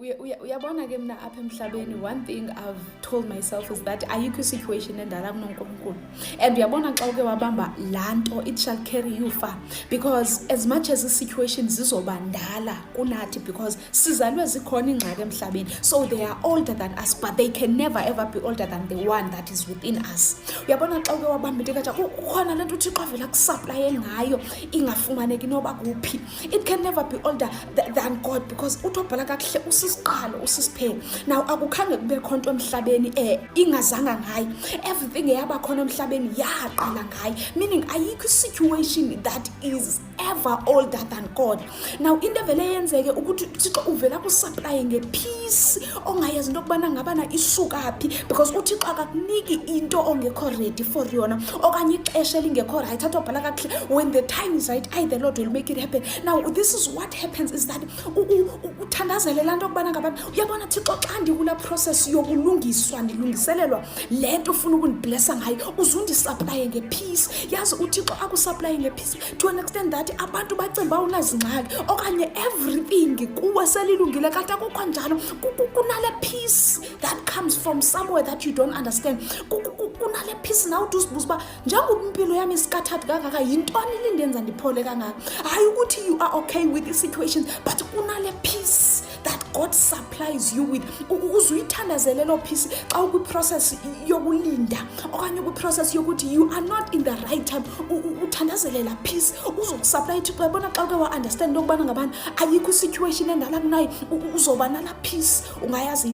Uyabona ke mina apha emhlabeni, one thing I've told myself is that ayikho situation endala kunoNkulunkulu. And uyabona xa uke wabamba laa nto, it shall carry you far. Because as much as the situations zizoba ndala kunathi, because sizalwe zikhona ingxaki emhlabeni, so they are older than us, but they can never ever be older than the one that is within us. Uyabona xa uke wabamba into katsha, kukhona le nto uThixo avela kusaplaye ngayo ingafumaneki noba kuphi. It can never be older than God, because uthobhala kakuhle usisiqalo usisiphelo. Now akukhange kube khonto emhlabeni ingazanga ngayo. Everything eyaba khona emhlabeni yaqala ngayo, meaning ayikho situation that is ever older than God. Now into vele yenzeke ukuthi uThixo uvela kusupply ngepeace ongayazi into kubana ngabana isuka phi, because uThixo akakuniki into ongekho ready for yona okanye ixesha elingekho right. Athobhala kakuhle, when the time is right, the Lord will make it happen. Now this is what happens, is that uthandazele laa nto kubana ngabana uyabona Thixo xa ndikula process yokulungiswa ndilungiselelwa le nto ufuna ukundiblessa ngayo uzundisupply ngepeace. Yazi uThixo akusupply ngepeace to an extent that abantu bacinga unazingxaki okanye everything kuwe selilungile, kanti akukho njalo. Kunale peace that comes from somewhere that you don't understand. Kunale peace now uzibuza uba njengoba impilo yami isikathathi kangaka yintoni lindenza ndiphole kangaka. Hayi ukuthi you are okay with the situation, but kunale peace that God supplies you with. Uzuyithandazele lo peace xa ukwiprocess yokulinda okanye ukwiprocess yokuthi you are not in the right time. Uthandazele la peace uzokusupply Thixo. Yabona xa uke wa-understand into kubana ngabana ayikho situation endala kunayo uzoba nala peace ungayazi